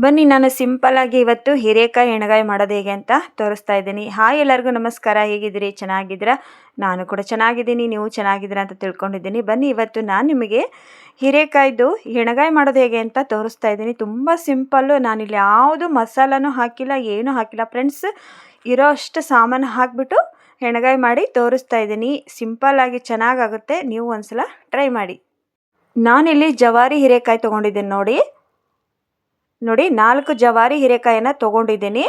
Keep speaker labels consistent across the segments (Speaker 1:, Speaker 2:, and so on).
Speaker 1: ಬನ್ನಿ ನಾನು ಸಿಂಪಲ್ಲಾಗಿ ಇವತ್ತು ಹೀರೆಕಾಯಿ ಎಣ್ಗಾಯಿ ಮಾಡೋದು ಹೇಗೆ ಅಂತ ತೋರಿಸ್ತಾ ಇದ್ದೀನಿ. ಹಾಯ್ ಎಲ್ಲರಿಗೂ ನಮಸ್ಕಾರ. ಹೇಗಿದ್ದೀರಿ? ಚೆನ್ನಾಗಿದ್ದೀರಾ? ನಾನು ಕೂಡ ಚೆನ್ನಾಗಿದ್ದೀನಿ, ನೀವು ಚೆನ್ನಾಗಿದ್ದೀರಾ ಅಂತ ತಿಳ್ಕೊಂಡಿದ್ದೀನಿ. ಬನ್ನಿ ಇವತ್ತು ನಾನು ನಿಮಗೆ ಹೀರೆಕಾಯ್ದು ಎಣ್ಗಾಯಿ ಮಾಡೋದು ಹೇಗೆ ಅಂತ ತೋರಿಸ್ತಾ ಇದ್ದೀನಿ. ತುಂಬ ಸಿಂಪಲ್ಲು. ನಾನಿಲ್ಲಿ ಯಾವುದು ಮಸಾಲನೂ ಹಾಕಿಲ್ಲ, ಏನೂ ಹಾಕಿಲ್ಲ ಫ್ರೆಂಡ್ಸ್. ಇರೋ ಅಷ್ಟು ಸಾಮಾನು ಹಾಕಿಬಿಟ್ಟು ಎಣ್ಗಾಯಿ ಮಾಡಿ ತೋರಿಸ್ತಾ ಇದ್ದೀನಿ. ಸಿಂಪಲ್ಲಾಗಿ ಚೆನ್ನಾಗಾಗುತ್ತೆ, ನೀವು ಒಂದ್ಸಲ ಟ್ರೈ ಮಾಡಿ. ನಾನಿಲ್ಲಿ ಜವಾರಿ ಹೀರೆಕಾಯಿ ತೊಗೊಂಡಿದ್ದೀನಿ ನೋಡಿ. 4 ಜವಾರಿ ಹೀರೆಕಾಯಿನ ತೊಗೊಂಡಿದ್ದೀನಿ.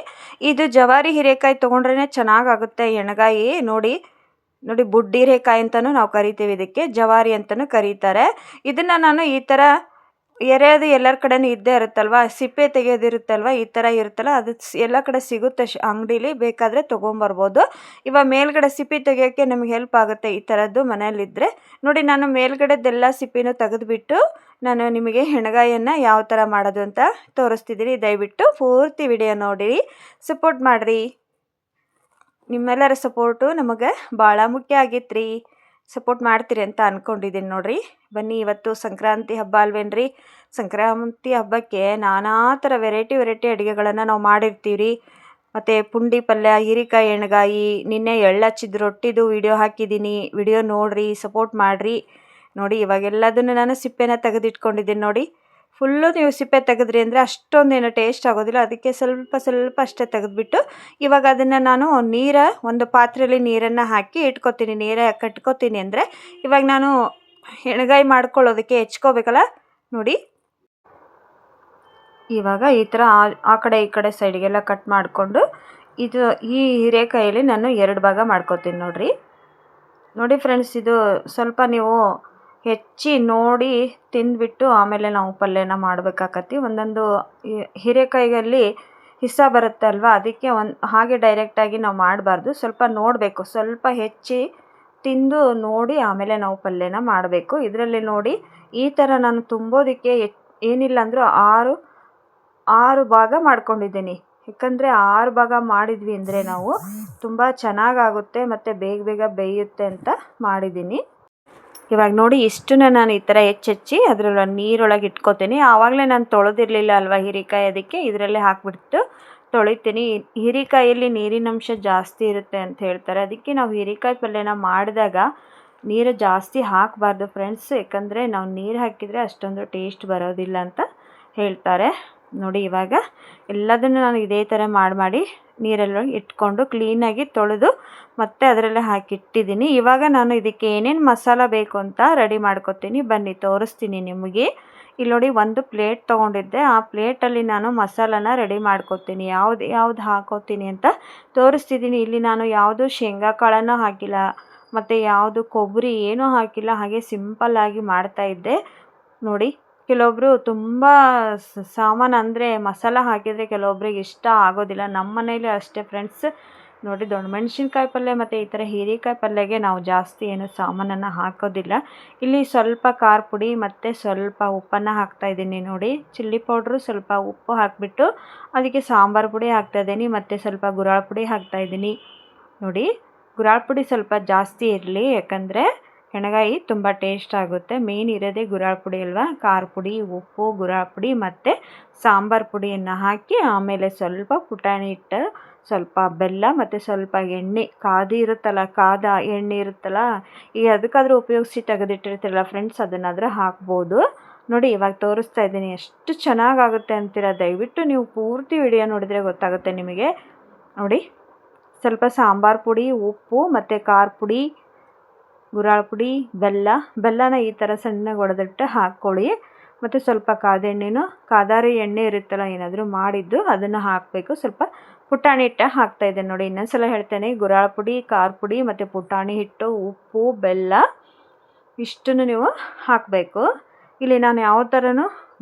Speaker 1: ಇದು ಜವಾರಿ ಹೀರೆಕಾಯಿ ತೊಗೊಂಡ್ರೇ ಚೆನ್ನಾಗಾಗುತ್ತೆ ಎಣ್ಗಾಯಿ. ನೋಡಿ ಬುಡ್ಡಿ ಹೀರೆಕಾಯಿ ಅಂತಲೂ ನಾವು ಕರಿತೀವಿ, ಇದಕ್ಕೆ ಜವಾರಿ ಅಂತಲೂ ಕರೀತಾರೆ. ಇದನ್ನು ನಾನು ಈ ಥರ ಎರೆಯೋದು ಎಲ್ಲರ ಕಡೆನೂ ಇದ್ದೇ ಇರುತ್ತಲ್ವ, ಸಿಪ್ಪೆ ತೆಗೆಯೋದಿರುತ್ತಲ್ವ, ಈ ಥರ ಇರುತ್ತಲ್ಲ, ಅದು ಎಲ್ಲ ಕಡೆ ಸಿಗುತ್ತೆ ಅಂಗಡೀಲಿ, ಬೇಕಾದರೆ ತೊಗೊಂಬರ್ಬೋದು. ಇವಾಗ ಮೇಲ್ಗಡೆ ಸಿಪ್ಪೆ ತೆಗೆಯೋಕ್ಕೆ ನಮಗೆ ಹೆಲ್ಪ್ ಆಗುತ್ತೆ ಈ ಥರದ್ದು ಮನೆಯಲ್ಲಿದ್ದರೆ. ನೋಡಿ ನಾನು ಮೇಲ್ಗಡೆದೆಲ್ಲ ಸಿಪ್ಪೆನೂ ತೆಗೆದುಬಿಟ್ಟು ನಾನು ನಿಮಗೆ ಎಣ್ಗಾಯಿಯನ್ನು ಯಾವ ಥರ ಮಾಡೋದು ಅಂತ ತೋರಿಸ್ತಿದ್ದೀನಿ. ದಯವಿಟ್ಟು ಪೂರ್ತಿ ವಿಡಿಯೋ ನೋಡಿ ಸಪೋರ್ಟ್ ಮಾಡಿರಿ. ನಿಮ್ಮೆಲ್ಲರ ಸಪೋರ್ಟು ನಮಗೆ ಭಾಳ ಮುಖ್ಯ ಆಗಿತ್ತು ರೀ. ಸಪೋರ್ಟ್ ಮಾಡ್ತೀರಿ ಅಂತ ಅಂದ್ಕೊಂಡಿದ್ದೀನಿ ನೋಡಿರಿ. ಬನ್ನಿ, ಇವತ್ತು ಸಂಕ್ರಾಂತಿ ಹಬ್ಬ ಅಲ್ವೇನ್ರಿ. ಸಂಕ್ರಾಂತಿ ಹಬ್ಬಕ್ಕೆ ನಾನಾ ಥರ ವೆರೈಟಿ ಅಡುಗೆಗಳನ್ನು ನಾವು ಮಾಡಿರ್ತೀವಿ ರೀ. ಮತ್ತು ಪುಂಡಿ ಪಲ್ಯ, ಹೀರೆಕಾಯಿ ಎಣ್ಗಾಯಿ, ನಿನ್ನೆ ಎಳ್ಳು ಹಚ್ಚಿದ ರೊಟ್ಟಿದು ವಿಡಿಯೋ ಹಾಕಿದ್ದೀನಿ. ವಿಡಿಯೋ ನೋಡಿರಿ, ಸಪೋರ್ಟ್ ಮಾಡಿರಿ. ನೋಡಿ ಇವಾಗೆಲ್ಲದನ್ನು ನಾನು ಸಿಪ್ಪೆನ ತೆಗೆದಿಟ್ಕೊಂಡಿದ್ದೀನಿ ನೋಡಿ. ಫುಲ್ಲು ನೀವು ಸಿಪ್ಪೆ ತೆಗೆದ್ರಿ ಅಂದರೆ ಅಷ್ಟೊಂದೇನು ಟೇಸ್ಟ್ ಆಗೋದಿಲ್ಲ, ಅದಕ್ಕೆ ಸ್ವಲ್ಪ ಅಷ್ಟೇ ತೆಗೆದುಬಿಟ್ಟು ಇವಾಗ ಅದನ್ನು ನಾನು ಒಂದು ಪಾತ್ರೆಯಲ್ಲಿ ನೀರನ್ನು ಹಾಕಿ ಇಟ್ಕೊತೀನಿ. ಕಟ್ಕೊತೀನಿ ಅಂದರೆ ಇವಾಗ ನಾನು ಎಣ್ಗಾಯಿ ಮಾಡ್ಕೊಳ್ಳೋದಕ್ಕೆ ಹೆಚ್ಕೋಬೇಕಲ್ಲ ನೋಡಿ. ಇವಾಗ ಈ ಥರ ಆ ಕಡೆ ಈ ಕಡೆ ಸೈಡ್ಗೆಲ್ಲ ಕಟ್ ಮಾಡಿಕೊಂಡು ಈ ಹೀರೆಕಾಯಲ್ಲಿ ನಾನು 2 ಭಾಗ ಮಾಡ್ಕೊತೀನಿ ನೋಡಿ ಫ್ರೆಂಡ್ಸ್. ಇದು ಸ್ವಲ್ಪ ನೀವು ಹೆಚ್ಚಿ ನೋಡಿ ತಿಂದುಬಿಟ್ಟು ಆಮೇಲೆ ನಾವು ಪಲ್ಯನ ಮಾಡಬೇಕಾಗತ್ತೆ. ಒಂದೊಂದು ಹೀರೆಕಾಯಿಯಲ್ಲಿ ಹಿಸ್ಸ ಬರುತ್ತೆ ಅಲ್ವಾ, ಅದಕ್ಕೆ ಹಾಗೆ ಡೈರೆಕ್ಟಾಗಿ ನಾವು ಮಾಡಬಾರ್ದು. ಸ್ವಲ್ಪ ನೋಡಬೇಕು, ಸ್ವಲ್ಪ ಹೆಚ್ಚಿ ತಿಂದು ನೋಡಿ ಆಮೇಲೆ ನಾವು ಪಲ್ಯನ ಮಾಡಬೇಕು. ಇದರಲ್ಲಿ ನೋಡಿ ಈ ಥರ ನಾನು ತುಂಬೋದಕ್ಕೆ ಏನಿಲ್ಲ ಅಂದರೂ 6 ಭಾಗ ಮಾಡ್ಕೊಂಡಿದ್ದೀನಿ. ಯಾಕಂದರೆ 6 ಭಾಗ ಮಾಡಿದ್ವಿ ಅಂದರೆ ನಾವು ತುಂಬ ಚೆನ್ನಾಗಾಗುತ್ತೆ ಮತ್ತು ಬೇಗ ಬೇಯುತ್ತೆ ಅಂತ ಮಾಡಿದ್ದೀನಿ. ಇವಾಗ ನೋಡಿ ಇಷ್ಟನ್ನು ನಾನು ಈ ಥರ ಹೆಚ್ಚಿ ಅದರಲ್ಲಿ ನೀರೊಳಗೆ ಇಟ್ಕೋತೀನಿ. ಆವಾಗಲೇ ನಾನು ತೊಳೆದಿರಲಿಲ್ಲ ಅಲ್ವಾ ಹೀರೆಕಾಯಿ, ಅದಕ್ಕೆ ಇದರಲ್ಲೇ ಹಾಕಿಬಿಟ್ಟು ತೊಳಿತೀನಿ. ಹೀರೆಕಾಯಲ್ಲಿ ನೀರಿನಂಶ ಜಾಸ್ತಿ ಇರುತ್ತೆ ಅಂತ ಹೇಳ್ತಾರೆ, ಅದಕ್ಕೆ ನಾವು ಹೀರೆಕಾಯಿ ಪಲ್ಯನ ಮಾಡಿದಾಗ ನೀರು ಜಾಸ್ತಿ ಹಾಕಬಾರ್ದು ಫ್ರೆಂಡ್ಸ್. ಯಾಕಂದರೆ ನಾವು ನೀರು ಹಾಕಿದರೆ ಅಷ್ಟೊಂದು ಟೇಸ್ಟ್ ಬರೋದಿಲ್ಲ ಅಂತ ಹೇಳ್ತಾರೆ. ನೋಡಿ ಇವಾಗ ಎಲ್ಲದನ್ನು ನಾನು ಇದೇ ಥರ ಮಾಡಿ ನೀರೆಲ್ಲ ಇಟ್ಕೊಂಡು ಕ್ಲೀನಾಗಿ ತೊಳೆದು ಮತ್ತೆ ಅದರಲ್ಲೇ ಹಾಕಿಟ್ಟಿದ್ದೀನಿ. ಇವಾಗ ನಾನು ಇದಕ್ಕೆ ಏನೇನು ಮಸಾಲ ಬೇಕು ಅಂತ ರೆಡಿ ಮಾಡ್ಕೊತೀನಿ. ಬನ್ನಿ ತೋರಿಸ್ತೀನಿ ನಿಮಗೆ. ಇಲ್ಲಿ ನೋಡಿ ಒಂದು ಪ್ಲೇಟ್ ತೊಗೊಂಡಿದ್ದೆ, ಆ ಪ್ಲೇಟಲ್ಲಿ ನಾನು ಮಸಾಲನ ರೆಡಿ ಮಾಡ್ಕೊತೀನಿ. ಯಾವ್ದು ಹಾಕೋತೀನಿ ಅಂತ ತೋರಿಸ್ತಿದ್ದೀನಿ. ಇಲ್ಲಿ ನಾನು ಯಾವುದು ಶೇಂಗಾ ಕಾಳನ್ನು ಹಾಕಿಲ್ಲ ಮತ್ತು ಯಾವುದು ಕೊಬ್ಬರಿ ಏನೂ ಹಾಕಿಲ್ಲ, ಹಾಗೆ ಸಿಂಪಲ್ಲಾಗಿ ಮಾಡ್ತಾಯಿದ್ದೆ ನೋಡಿ. ಕೆಲವೊಬ್ಬರು ತುಂಬ ಸಾಮಾನು ಅಂದರೆ ಮಸಾಲ ಹಾಕಿದರೆ ಕೆಲವೊಬ್ರಿಗೆ ಇಷ್ಟ ಆಗೋದಿಲ್ಲ. ನಮ್ಮ ಮನೇಲಿ ಅಷ್ಟೇ ಫ್ರೆಂಡ್ಸ್. ನೋಡಿ ದೊಣ್ಣೆ ಮೆಣಸಿನ್ಕಾಯಿ ಪಲ್ಯ ಮತ್ತು ಈ ಥರ ಹೀರೆಕಾಯಿ ಪಲ್ಯಗೆ ನಾವು ಜಾಸ್ತಿ ಏನು ಸಾಮಾನನ್ನು ಹಾಕೋದಿಲ್ಲ. ಇಲ್ಲಿ ಸ್ವಲ್ಪ ಖಾರ ಪುಡಿ ಮತ್ತು ಸ್ವಲ್ಪ ಉಪ್ಪನ್ನು ಹಾಕ್ತಾಯಿದ್ದೀನಿ ನೋಡಿ. ಚಿಲ್ಲಿ ಪೌಡ್ರು, ಸ್ವಲ್ಪ ಉಪ್ಪು ಹಾಕಿಬಿಟ್ಟು ಅದಕ್ಕೆ ಸಾಂಬಾರು ಪುಡಿ ಹಾಕ್ತಾಯಿದ್ದೀನಿ ಮತ್ತು ಸ್ವಲ್ಪ ಗುರಾಳ್ ಪುಡಿ ಹಾಕ್ತಾಯಿದ್ದೀನಿ ನೋಡಿ. ಗುರಾಳ್ ಪುಡಿ ಸ್ವಲ್ಪ ಜಾಸ್ತಿ ಇರಲಿ, ಯಾಕಂದರೆ ಎಣ್ಗಾಯಿ ತುಂಬ ಟೇಸ್ಟ್ ಆಗುತ್ತೆ. ಮೇನ್ ಇರೋದೇ ಗುರಾಳ್ ಪುಡಿ ಅಲ್ವಾ. ಖಾರ ಪುಡಿ, ಉಪ್ಪು, ಗುರಾಳ್ ಪುಡಿ ಮತ್ತು ಸಾಂಬಾರು ಪುಡಿಯನ್ನು ಹಾಕಿ ಆಮೇಲೆ ಸ್ವಲ್ಪ ಪುಟಾಣಿ ಹಿಟ್ಟು, ಸ್ವಲ್ಪ ಬೆಲ್ಲ ಮತ್ತು ಸ್ವಲ್ಪ ಎಣ್ಣೆ ಕಾದ ಎಣ್ಣೆ ಇರುತ್ತಲ್ಲ, ಈಗ ಅದಕ್ಕಾದರೂ ಉಪಯೋಗಿಸಿ ತೆಗೆದಿಟ್ಟಿರ್ತೀರಲ್ಲ ಫ್ರೆಂಡ್ಸ್, ಅದನ್ನಾದರೆ ಹಾಕ್ಬೋದು ನೋಡಿ. ಇವಾಗ ತೋರಿಸ್ತಾ ಇದ್ದೀನಿ, ಎಷ್ಟು ಚೆನ್ನಾಗಾಗುತ್ತೆ ಅಂತೀರ. ದಯವಿಟ್ಟು ನೀವು ಪೂರ್ತಿ ವಿಡಿಯೋ ನೋಡಿದರೆ ಗೊತ್ತಾಗುತ್ತೆ ನಿಮಗೆ ನೋಡಿ. ಸ್ವಲ್ಪ ಸಾಂಬಾರು ಪುಡಿ, ಉಪ್ಪು ಮತ್ತು ಖಾರ ಪುಡಿ, ಗುರಾಳ್ ಪುಡಿ, ಬೆಲ್ಲನ ಈ ಥರ ಸಣ್ಣಗೆ ಒಡೆದಿಟ್ಟು ಹಾಕ್ಕೊಳ್ಳಿ. ಮತ್ತು ಸ್ವಲ್ಪ ಕಾದಾರಿ ಎಣ್ಣೆ ಇರುತ್ತಲ್ಲ, ಏನಾದರೂ ಮಾಡಿದ್ದು ಅದನ್ನು ಹಾಕಬೇಕು. ಸ್ವಲ್ಪ ಪುಟಾಣಿ ಹಿಟ್ಟು ಹಾಕ್ತಾಯಿದ್ದೆ ನೋಡಿ. ಇನ್ನೊಂದ್ಸಲ ಹೇಳ್ತೇನೆ, ಗುರಾಳ್ ಪುಡಿ, ಖಾರ ಪುಡಿ ಮತ್ತು ಪುಟಾಣಿ ಹಿಟ್ಟು, ಉಪ್ಪು, ಬೆಲ್ಲ ಇಷ್ಟನ್ನು ನೀವು ಹಾಕಬೇಕು. ಇಲ್ಲಿ ನಾನು ಯಾವ ಥರನೂ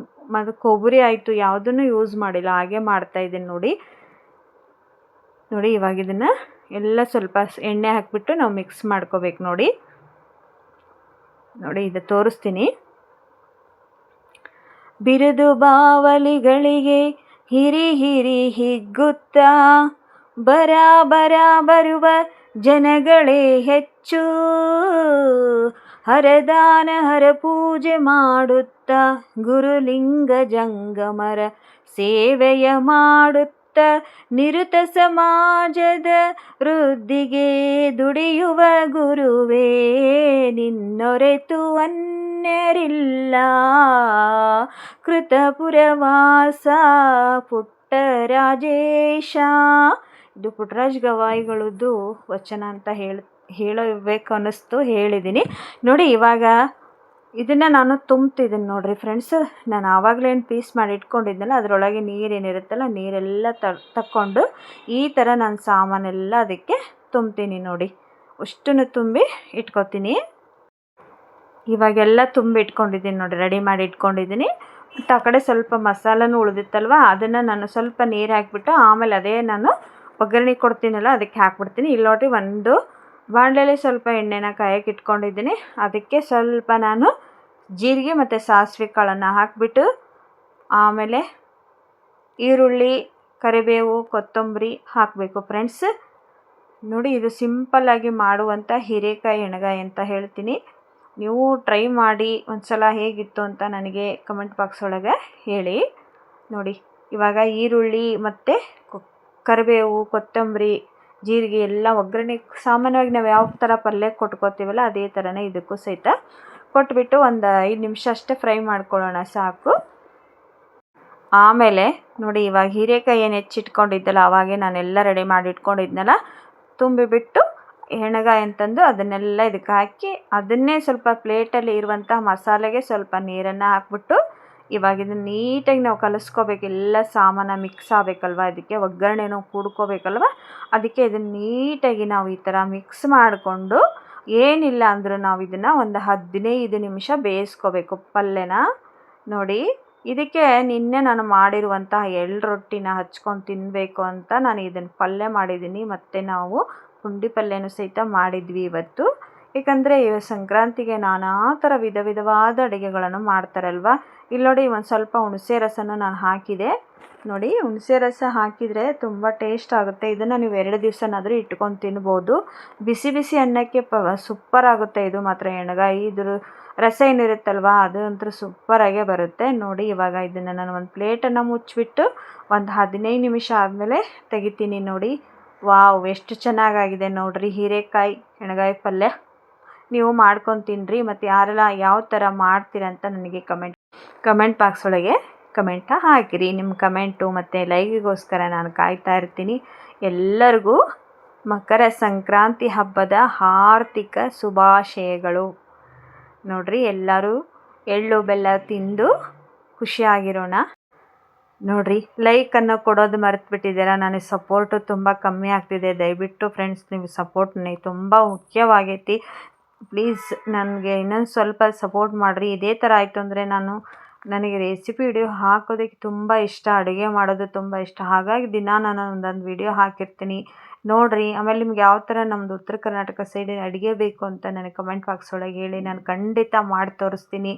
Speaker 1: ಮತ್ತು ಕೊಬ್ಬರಿ ಆಯಿತು ಯಾವುದನ್ನು ಯೂಸ್ ಮಾಡಿಲ್ಲ, ಹಾಗೆ ಮಾಡ್ತಾಯಿದ್ದೀನಿ ನೋಡಿ. ಇವಾಗ ಇದನ್ನು ಎಲ್ಲ ಸ್ವಲ್ಪ ಎಣ್ಣೆ ಹಾಕಿಬಿಟ್ಟು ನಾವು ಮಿಕ್ಸ್ ಮಾಡ್ಕೋಬೇಕು ನೋಡಿ. ಇದು ತೋರಿಸ್ತೀನಿ. ಬಿರುದು ಬಾವಲಿಗಳಿಗೆ ಹಿರಿ ಹಿಗ್ಗುತ್ತಾ ಬರುವ ಜನಗಳೇ ಹೆಚ್ಚು, ಹರದಾನ ಹರ ಪೂಜೆ ಮಾಡುತ್ತಾ ಗುರುಲಿಂಗ ಜಂಗಮರ ಸೇವೆಯ ಮಾಡುತ್ತ ನಿರುತ ಸಮಾಜದ ವೃದ್ಧಿಗೆ ದುಡಿಯುವ ಗುರುವೇ, ನಿನ್ನೊರೆತು ಅನ್ಯರಿಲ್ಲ. ಕೃತಪುರವಾಸ ಪುಟ್ಟರಾಜೇಶ. ಇದು ಪುಟ್ಟರಾಜ ಗವಾಯಿಗಳದ್ದು ವಚನ ಅಂತ ಹೇಳಬೇಕು ಅನ್ನಿಸ್ತು, ಹೇಳಿದ್ದೀನಿ ನೋಡಿ. ಇವಾಗ ಇದನ್ನು ನಾನು ತುಂಬ್ತಿದ್ದೀನಿ ನೋಡಿರಿ ಫ್ರೆಂಡ್ಸ್. ನಾನು ಆವಾಗಲೇನು ಪೀಸ್ ಮಾಡಿ ಇಟ್ಕೊಂಡಿದ್ನಲ್ಲ ಅದರೊಳಗೆ ನೀರೇನಿರುತ್ತಲ್ಲ ನೀರೆಲ್ಲ ತಕ್ಕೊಂಡು ಈ ಥರ ನಾನು ಸಾಮಾನೆಲ್ಲ ಅದಕ್ಕೆ ತುಂಬ್ತೀನಿ ನೋಡಿ. ಅಷ್ಟನ್ನು ತುಂಬಿ ಇಟ್ಕೊತೀನಿ. ಇವಾಗೆಲ್ಲ ತುಂಬಿ ಇಟ್ಕೊಂಡಿದ್ದೀನಿ ನೋಡಿ, ರೆಡಿ ಮಾಡಿ ಇಟ್ಕೊಂಡಿದ್ದೀನಿ. ಮತ್ತು ಆ ಕಡೆ ಸ್ವಲ್ಪ ಮಸಾಲನೂ ಉಳಿದಿತ್ತಲ್ವ, ಅದನ್ನು ನಾನು ಸ್ವಲ್ಪ ನೀರು ಹಾಕಿಬಿಟ್ಟು ಆಮೇಲೆ ಅದೇ ನಾನು ಒಗ್ಗರಣೆ ಕೊಡ್ತೀನಲ್ಲ ಅದಕ್ಕೆ ಹಾಕ್ಬಿಡ್ತೀನಿ. ಇಲ್ಲಿ ನೋಡಿರಿ, ಒಂದು ಬಾಣಲೆಯಲ್ಲಿ ಸ್ವಲ್ಪ ಎಣ್ಣೆನ ಕಾಯಕ್ಕೆ ಇಟ್ಕೊಂಡಿದ್ದೀನಿ. ಅದಕ್ಕೆ ಸ್ವಲ್ಪ ನಾನು ಜೀರಿಗೆ ಮತ್ತು ಸಾಸಿವೆ ಕಾಳನ್ನು ಹಾಕಿಬಿಟ್ಟು ಆಮೇಲೆ ಈರುಳ್ಳಿ, ಕರಿಬೇವು, ಕೊತ್ತಂಬರಿ ಹಾಕಬೇಕು ಫ್ರೆಂಡ್ಸ್. ನೋಡಿ, ಇದು ಸಿಂಪಲ್ಲಾಗಿ ಮಾಡುವಂಥ ಹೀರೆಕಾಯಿ ಎಣ್ಗಾಯಿ ಅಂತ ಹೇಳ್ತೀನಿ. ನೀವು ಟ್ರೈ ಮಾಡಿ ಒಂದು ಸಲ ಹೇಗಿತ್ತು ಅಂತ ನನಗೆ ಕಮೆಂಟ್ ಬಾಕ್ಸ್ ಒಳಗೆ ಹೇಳಿ. ನೋಡಿ, ಇವಾಗ ಈರುಳ್ಳಿ ಮತ್ತು ಕರಿಬೇವು, ಕೊತ್ತಂಬರಿ, ಜೀರಿಗೆ ಎಲ್ಲ ಒಗ್ಗರಣೆ ಸಾಮಾನ್ಯವಾಗಿ ನಾವು ಯಾವ ಥರ ಪಲ್ಯ ಕೊಟ್ಕೋತೀವಲ್ಲ ಅದೇ ಥರನೇ ಇದಕ್ಕೂ ಸಹಿತ ಕೊಟ್ಬಿಟ್ಟು ಒಂದು 5 ನಿಮಿಷ ಅಷ್ಟೇ ಫ್ರೈ ಮಾಡ್ಕೊಳ್ಳೋಣ, ಸಾಕು. ಆಮೇಲೆ ನೋಡಿ, ಇವಾಗ ಹೀರೆಕಾಯಿ ಏನು ಹೆಚ್ಚಿಟ್ಕೊಂಡಿದ್ದಲ್ಲ ಅವಾಗೆ ನಾನೆಲ್ಲ ರೆಡಿ ಮಾಡಿ ಇಟ್ಕೊಂಡಿದ್ನಲ್ಲ ತುಂಬಿಬಿಟ್ಟು ಎಣ್ಗಾಯಿ ಅಂತಂದು ಅದನ್ನೆಲ್ಲ ಇದಕ್ಕೆ ಹಾಕಿ ಅದನ್ನೇ ಸ್ವಲ್ಪ ಪ್ಲೇಟಲ್ಲಿ ಇರುವಂಥ ಮಸಾಲೆಗೆ ಸ್ವಲ್ಪ ನೀರನ್ನು ಹಾಕ್ಬಿಟ್ಟು ಇವಾಗ ಇದನ್ನು ನೀಟಾಗಿ ನಾವು ಕಲಿಸ್ಕೋಬೇಕು. ಎಲ್ಲ ಸಾಮಾನು ಮಿಕ್ಸ್ ಆಗಬೇಕಲ್ವ, ಇದಕ್ಕೆ ಒಗ್ಗರಣೆನೂ ಕೂಡ್ಕೋಬೇಕಲ್ವ, ಅದಕ್ಕೆ ಇದನ್ನು ನೀಟಾಗಿ ನಾವು ಈ ಥರ ಮಿಕ್ಸ್ ಮಾಡಿಕೊಂಡು ಏನಿಲ್ಲ ಅಂದರೂ ನಾವು ಇದನ್ನು ಒಂದು 15 ನಿಮಿಷ ಬೇಯಿಸ್ಕೋಬೇಕು ಪಲ್ಯನ. ನೋಡಿ, ಇದಕ್ಕೆ ನಿನ್ನೆ ನಾನು ಮಾಡಿರುವಂತಹ ಎಳ್ಳು ರೊಟ್ಟಿನ ಹಚ್ಕೊಂಡು ತಿನ್ನಬೇಕು ಅಂತ ನಾನು ಇದನ್ನು ಪಲ್ಯ ಮಾಡಿದ್ದೀನಿ. ಮತ್ತು ನಾವು ಪುಂಡಿ ಪಲ್ಯನೂ ಸಹಿತ ಮಾಡಿದ್ವಿ ಇವತ್ತು. ಏಕೆಂದರೆ ಸಂಕ್ರಾಂತಿಗೆ ನಾನಾ ಥರ ವಿಧವಾದ ಅಡುಗೆಗಳನ್ನು ಮಾಡ್ತಾರಲ್ವ. ಇಲ್ಲಿ ನೋಡಿ, ಒಂದು ಸ್ವಲ್ಪ ಹುಣಸೆ ರಸನೂ ನಾನು ಹಾಕಿದೆ. ನೋಡಿ, ಹುಣಸೆ ರಸ ಹಾಕಿದರೆ ತುಂಬ ಟೇಸ್ಟ್ ಆಗುತ್ತೆ. ಇದನ್ನು ನೀವು 2 ದಿವಸನಾದರೂ ಇಟ್ಕೊಂಡು ತಿನ್ಬೋದು. ಬಿಸಿ ಬಿಸಿ ಅನ್ನಕ್ಕೆ ಸೂಪರ್ ಆಗುತ್ತೆ ಇದು ಮಾತ್ರ. ಎಣ್ಗಾಯಿ ಇದ್ರ ರಸ ಏನಿರುತ್ತಲ್ವ ಅದು ಅಂತೂ ಸೂಪರಾಗೇ ಬರುತ್ತೆ. ನೋಡಿ, ಇವಾಗ ಇದನ್ನು ನಾನು ಒಂದು ಪ್ಲೇಟನ್ನು ಮುಚ್ಚಿಬಿಟ್ಟು ಒಂದು 15 ನಿಮಿಷ ಆದಮೇಲೆ ತೆಗಿತೀನಿ. ನೋಡಿ, ವಾವ್, ಎಷ್ಟು ಚೆನ್ನಾಗಾಗಿದೆ ನೋಡಿರಿ ಹೀರೆಕಾಯಿ ಎಣ್ಗಾಯಿ ಪಲ್ಯ. ನೀವು ಮಾಡ್ಕೊಂಡು ತಿನ್ನಿರಿ. ಮತ್ತು ಯಾರೆಲ್ಲ ಯಾವ ಥರ ಮಾಡ್ತೀರಂತ ನನಗೆ ಕಮೆಂಟ್ ಬಾಕ್ಸ್ ಒಳಗೆ ಕಮೆಂಟ ಹಾಕಿರಿ. ನಿಮ್ಮ ಕಮೆಂಟು ಮತ್ತು ಲೈಕಿಗೋಸ್ಕರ ನಾನು ಕಾಯ್ತಾ ಇರ್ತೀನಿ. ಎಲ್ಲರಿಗೂ ಮಕರ ಸಂಕ್ರಾಂತಿ ಹಬ್ಬದ ಆರ್ಥಿಕ ಶುಭಾಶಯಗಳು. ನೋಡಿರಿ, ಎಲ್ಲರೂ ಎಳ್ಳು ಬೆಲ್ಲ ತಿಂದು ಖುಷಿಯಾಗಿರೋಣ. ನೋಡಿರಿ, ಲೈಕನ್ನು ಕೊಡೋದು ಮರೆತುಬಿಟ್ಟಿದ್ದೀರಾ. ನನಗೆ ಸಪೋರ್ಟು ತುಂಬ ಕಮ್ಮಿ ಆಗ್ತಿದೆ. ದಯವಿಟ್ಟು ಫ್ರೆಂಡ್ಸ್, ನೀವು ಸಪೋರ್ಟ್ ನನಗೆ ತುಂಬ ಮುಖ್ಯವಾಗೈತಿ. ಪ್ಲೀಸ್ ನನಗೆ ಇನ್ನೊಂದು ಸ್ವಲ್ಪ ಸಪೋರ್ಟ್ ಮಾಡಿರಿ. ಇದೇ ಥರ ಆಯಿತು ಅಂದರೆ ನನಗೆ ರೆಸಿಪಿ ವಿಡಿಯೋ ಹಾಕೋದಕ್ಕೆ ತುಂಬ ಇಷ್ಟ, ಅಡುಗೆ ಮಾಡೋದು ತುಂಬ ಇಷ್ಟ. ಹಾಗಾಗಿ ದಿನ ನಾನು ಒಂದೊಂದು ವಿಡಿಯೋ ಹಾಕಿರ್ತೀನಿ ನೋಡಿರಿ. ಆಮೇಲೆ ನಿಮ್ಗೆ ಯಾವ ಥರ ನಮ್ಮದು ಉತ್ತರ ಕರ್ನಾಟಕ ಸೈಡ್ ಅಡುಗೆ ಬೇಕು ಅಂತ ನನಗೆ ಕಮೆಂಟ್ ಬಾಕ್ಸ್ ಒಳಗೆ ಹೇಳಿ, ನಾನು ಖಂಡಿತ ಮಾಡಿ ತೋರಿಸ್ತೀನಿ.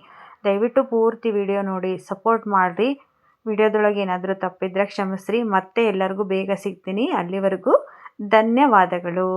Speaker 1: ದಯವಿಟ್ಟು ಪೂರ್ತಿ ವಿಡಿಯೋ ನೋಡಿ ಸಪೋರ್ಟ್ ಮಾಡಿರಿ. ವಿಡಿಯೋದೊಳಗೆ ಏನಾದರೂ ತಪ್ಪಿದ್ರೆ ಕ್ಷಮಿಸ್ರಿ. ಮತ್ತೆ ಎಲ್ಲರಿಗೂ ಬೇಗ ಸಿಗ್ತೀನಿ. ಅಲ್ಲಿವರೆಗೂ ಧನ್ಯವಾದಗಳು.